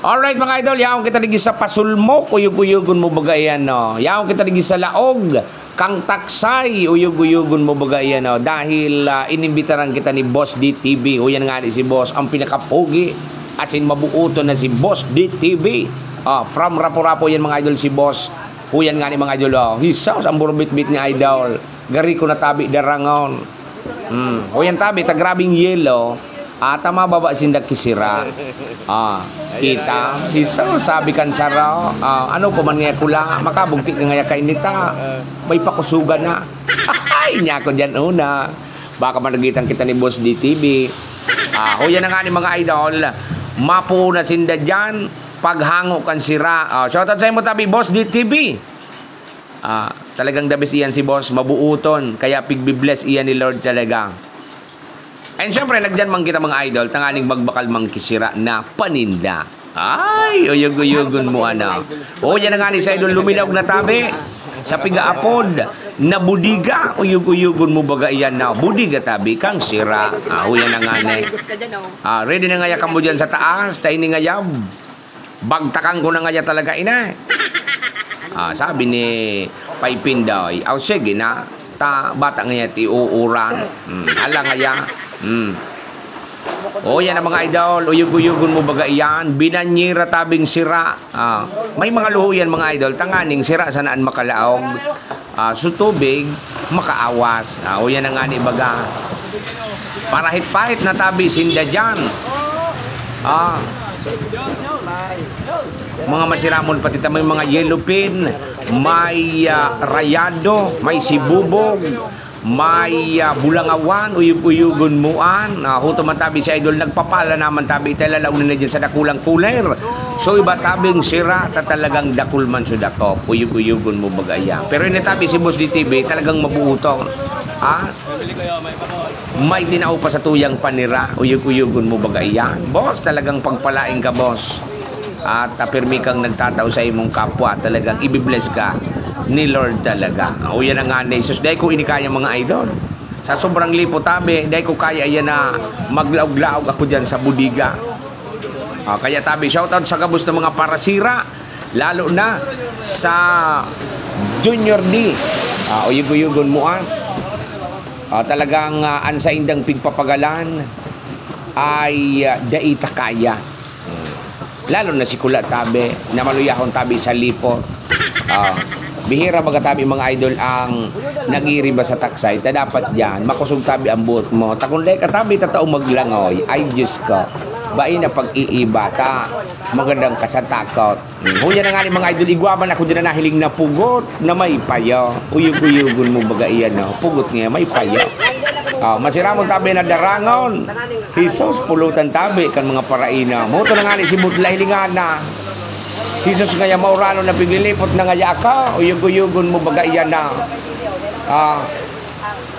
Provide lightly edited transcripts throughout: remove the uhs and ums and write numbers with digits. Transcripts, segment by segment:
Alright mga idol, yaon kita lagi sa pasulmo, uyug-uyugon mo bagayan no. Yaon kita lagi sa laog, kang taksay, uyug-uyugon mo bagayan no. Dahil inimbitaran kita ni Boss DTV, o yan nga si Boss, ang pinakapogi, asin mabuuto na si Boss DTV. From Rapo-Rapo yan mga idol si Boss. O yan nga ni mga idol, hisaw ang burbit-bit ni idol. Gari ko na tabi darangon. O yan tabi, tagrabing yelo. Tama baba sindak kisira. Kita isa sabi kan saraw. Ano pa man nga kula makabugti ka nga kay nita. May pakusugan na. Ay nya ko diyan una. Baka managitan kita ni Boss DTV. Yan na nga ni mga idol. Mapo na sinda diyan paghango kan sira. Shoutout sa imo tabi Boss DTV. Talagang the best iyan si Boss, mabuuton. Kaya pigbibless iyan ni Lord talaga. And syempre, nagdyan man kita mga idol, tanganing magbakal mang kisira na paninda. Ay, uyug-uyugon mo ano. Yan na nga ni sa idol, luminaw na tabi. Sa pigaapod, na budiga, uyug-uyugon mo baga iyan na. Budiga tabi, kang sira. Yan na nga ni. Ready na nga ya mo dyan sa taas, tayo ni nga yab. Bagtakan ko na nga ya talaga ina. Sabi ni Paipin daw, sige na, bata nga ya ti uuran. Hala nga ya. Yan ang mga idol, uyug-uyugon mo baga iyan, binanyira tabing sira. May mga luhuyan mga idol, tanganing sira sanaan makalaog. Tubig, makaawas. Yan ang nga ni baga. Parahit-pahit na tabi sinda dyan. Mga masiramon pati may mga yellow pin, may rayado, may sibubog, may bulangawan, uyug-uyugon muan. Huto man tabi si idol, nagpapala naman tabi, talalaw na dyan sa dakulang kuler. So iba tabing sira, talagang dakul man so dakop, uyug-uyugon mo bagaya. Pero ini tabi si Boss DTV, talagang mabuutong. May tinao pa sa tuyang panira, uyug-uyugon mo bagaya. Boss, talagang pagpalaing ka, boss. At pirmi kang nagtataw sa imong kapwa, talagang ibibless ka ni Lord talaga. Yan ang nga na Isus. Dahil ko inikaya mga idol. Sa sobrang lipo tabi, dahil ko kaya yan na maglaog-laog ako dyan sa budiga. Kaya tabi, shoutout sa gabos ng mga parasira. Lalo na sa Junior D. Uyug-uyugon mo talagang ansa indang pigpapagalan ay daita kaya. Lalo na si Kula tabi, na maluyahon tabi sa lipo. Bihira baga tabi mga idol ang nagiriba sa taksay. Dapat dyan, makusog tabi ang buot mo. Takunday ka tabi, tataong maglangoy. Ay, Diyos ko. Bain na pag-iibata. Magandang kasatakot. Huya na nga ni mga idol, igwaban ako dyan na nahiling na pugot na may payo. Uyug-uyugon mo baga iyan, no? Pugot nga, may payo. Masiramon tabi na darangon. Jesus, pulutan tabi kan mga paraina. Moto na nga ni si Budlay Lingana. Jesus nga maurano na piglilipot na nga ka. Uyug-uyugon mo baga iyan na.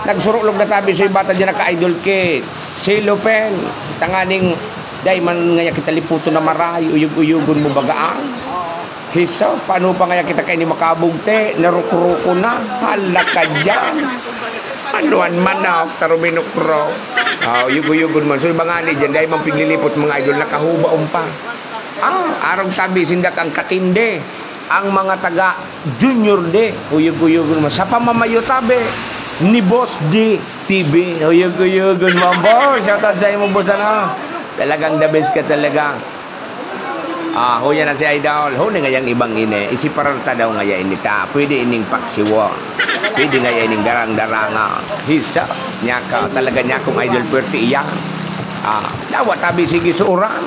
Nagsurulog na tabi sa ibata dyan na ka-idol kit. Si Lupen, tanganing day man nga kita liputo na maray. Uyug-uyugon mo baga Jesus, paano pa nga kita kayo ni makabugte? Narukuruko na. Hala ka dyan. Anuan manok, taruminukro. Uyug-uyugon mo. So ibangani dyan, dahil mang piglilipot mga idol, nakahubaon pa. Arong tabi, sindak ang katinde. Ang mga taga Junior D, uyug-uyugon mo. Sa pamamayo tabi, ni Boss DTV. Uyug-uyugon mo, boss. Shoutout sa imo, boss, talagang the best ka talaga. Huya na si idol. Huli nga yung ibang ine. Isipararta daw nga yan inita. Pwede ining paksiwo. Pwede nga yan ining darang-daranga. Hisas. Nyaka. Talaga niya kung idol pwerte iyan. Dawa tabi sige suuran.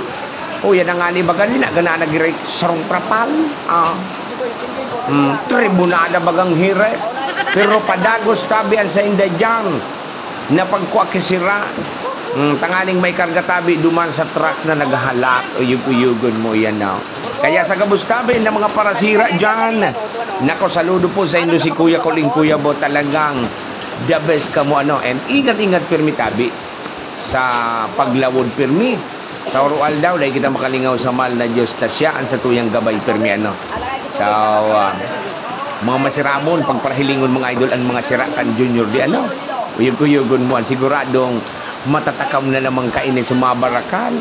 Huya na nga ni baga nila. Gana nag-rate sarong prapal. Tribunada bagang hirep. Pero padagos tabi ang sa inda dyan. Napagkuha kisira. Tanganing may karga tabi duman sa truck na naghalak. Uyug-uyugon mo yan now. Kaya sa gabos tabi na mga parasira dyan. Nako, saludo po sa inyo si Kuya Koling Kuya Bo. Talagang the best ka mo And ingat-ingat pirmi tabi sa paglawod pirmi. Sa orual daw dahil kita makalingaw sa mahal na Diyos tasyaan sa tuyang gabay pirmi So mga masiramon pagparahilingon mga idol ang mga sirakan Junior di uyug-uyugon mo siguradong matatakam na namang kainin sumabarakan.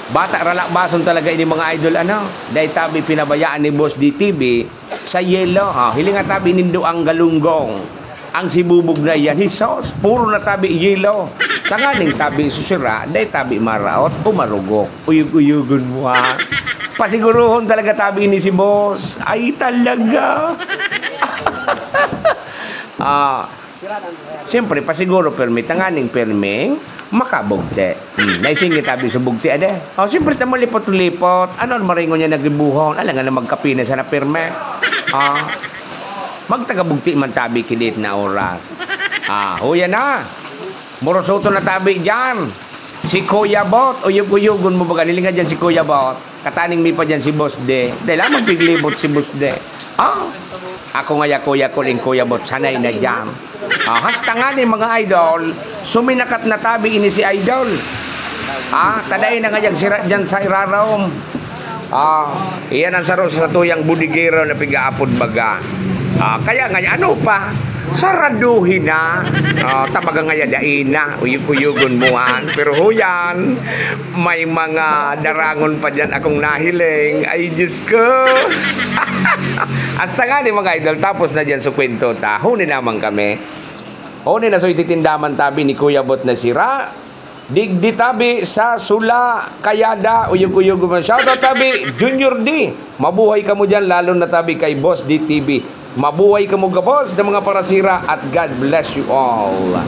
Bata ralakbason talaga ini mga idol ano. Dahil tabi pinabayaan ni Boss DTV sa yelo. Hiling nga tabi nindo ang galunggong. Ang sibubog na yan, hisos, puro na tabi yelo. Tanganing tabi susira, dahil tabi maraot o marugok. Uyug-uyugon mo ha. Pasiguruhon talaga tabi ini si Boss. Ay talaga. Siyempre, pasiguro permi, tanganing perming, makabugte. Naisingit tabi sa bugte, ade. Siyempre, tamo lipot-lipot. Ano maringo niya nagibuhon? Alam nga na magkapina sa na perme. Magtagabugti man tabi kilit na oras. Huya na. Murosoto na tabi dyan. Si Kuya Bot. Uyug-uyugon mo ba? Nilinga dyan si Kuya Bot. Kataning mi pa dyan si Boss De. Dahil lamang piglibot si Boss De. Ako nga Kuya Kuling Kuya Bot. Sanay na dyan. Hasta nga ni mga idol. Suminakat na tabi ini si idol. Taday na nga dyan sa irarom. Iyan ang saro sa tuyang budigero na pigaapod baga. Kaya nga ano pa? Saraduhin na. Tabaga nga dain na. Uyug-uyugon muan. Pero huyan, may mga darangon pa dyan akong nahiling. Ay, Diyos ko. Hasta nga ni mga idol, tapos na dyan sa kwento ta. Huni naman kami. Huni na so ititindaman tabi ni Kuya Bot na sira. Digdi tabi sa Sula, Kayada, uyug-uyugon mo. Shoutout tabi, Junior D. Mabuhay ka mo dyan, lalo na tabi kay Boss DTV. Mabuhay ka mo, boss, ng mga parasira at God bless you all.